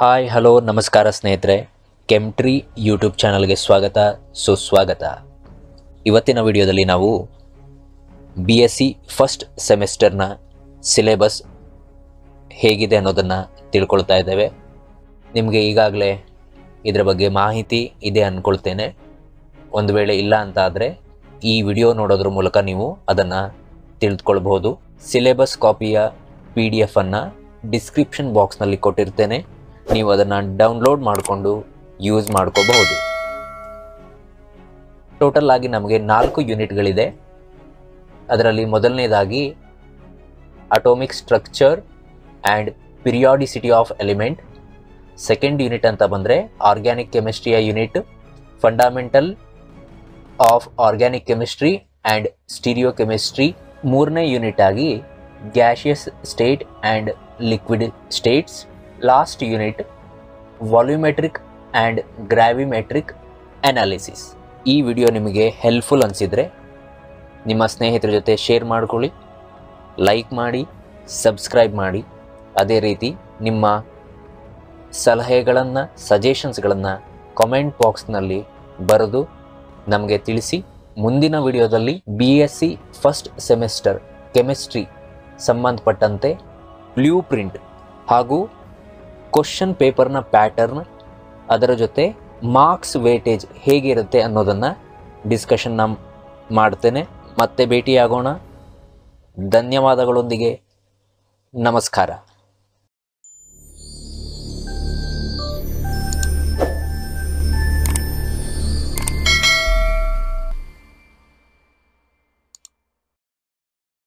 Hi hello ನಮಸ್ಕಾರ ಸ್ನೇಹಿತರೆ, ಕೆಮ್ಟ್ರಿ YouTube ಚಾನಲ್ಗೆ ಸ್ವಾಗತ ಸುಸ್ವಾಗತ. ಇವತ್ತಿನ ವಿಡಿಯೋದಲ್ಲಿ ನಾವು BSc ಫಸ್ಟ್ ಸೆಮಿಸ್ಟರ್ನ ಸಿಲೆಬಸ್ ಹೇಗಿದೆ ಅನ್ನೋದನ್ನು ತಿಳ್ಕೊಳ್ತಾ ಇದ್ದೇವೆ. ನಿಮಗೆ ಈಗಾಗಲೇ ಇದರ ಬಗ್ಗೆ ಮಾಹಿತಿ ಇದೆ ಅಂದ್ಕೊಳ್ತೇನೆ. ಒಂದು ವೇಳೆ ಇಲ್ಲ ಅಂತ ಆದರೆ ಈ ವಿಡಿಯೋ ನೋಡೋದ್ರ ಮೂಲಕ ನೀವು ಅದನ್ನು ತಿಳಿದುಕೊಳ್ಬಹುದು. ಸಿಲೆಬಸ್ ಕಾಪಿಯ PDF ಅನ್ನು ಡಿಸ್ಕ್ರಿಪ್ಷನ್ ಬಾಕ್ಸ್ನಲ್ಲಿ ಕೊಟ್ಟಿರ್ತೇನೆ. ನೀವು ಅದನ್ನು ಡೌನ್ಲೋಡ್ ಮಾಡಿಕೊಂಡು ಯೂಸ್ ಮಾಡ್ಕೋಬಹುದು. ಟೋಟಲ್ ಆಗಿ ನಮಗೆ 4 ಯೂನಿಟ್ಗಳಿದೆ. ಅದರಲ್ಲಿ ಮೊದಲನೇದಾಗಿ atomic structure and periodicity of element. Second unit ಅಂತ ಬಂದರೆ ಆರ್ಗ್ಯಾನಿಕ್ ಕೆಮಿಸ್ಟ್ರಿಯ unit fundamental of organic chemistry and stereochemistry. ಮೂರನೇ ಯೂನಿಟ್ ಆಗಿ gaseous state and liquid states. Last unit volumetric and gravimetric analysis. ಈ ವಿಡಿಯೋ ನಿಮಗೆ ಹೆಲ್ಪ್ಫುಲ್ ಅನಿಸಿದರೆ ನಿಮ್ಮ ಸ್ನೇಹಿತರ ಜೊತೆ ಶೇರ್ ಮಾಡ್ಕೊಳ್ಳಿ, ಲೈಕ್ ಮಾಡಿ, ಸಬ್ಸ್ಕ್ರೈಬ್ ಮಾಡಿ. ಅದೇ ರೀತಿ ನಿಮ್ಮ ಸಲಹೆಗಳನ್ನು ಸಜೆಷನ್ಸ್ಗಳನ್ನು ಕಾಮೆಂಟ್ ಬಾಕ್ಸ್ನಲ್ಲಿ ಬರೆದು ನಮಗೆ ತಿಳಿಸಿ. ಮುಂದಿನ ವಿಡಿಯೋದಲ್ಲಿ BSc ಫಸ್ಟ್ ಸೆಮಿಸ್ಟರ್ ಕೆಮಿಸ್ಟ್ರಿ ಸಂಬಂಧಪಟ್ಟಂತೆ ಬ್ಲೂ ಪ್ರಿಂಟ್ ಹಾಗೂ ಕ್ವಶನ್ ಪೇಪರ್ನ ಪ್ಯಾಟರ್ನ್, ಅದರ ಜೊತೆ ಮಾರ್ಕ್ಸ್ ವೇಟೇಜ್ ಹೇಗಿರುತ್ತೆ ಅನ್ನೋದನ್ನು ಡಿಸ್ಕಷನ್ನ ಮಾಡ್ತೇನೆ. ಮತ್ತೆ ಭೇಟಿಯಾಗೋಣ. ಧನ್ಯವಾದಗಳೊಂದಿಗೆ ನಮಸ್ಕಾರ.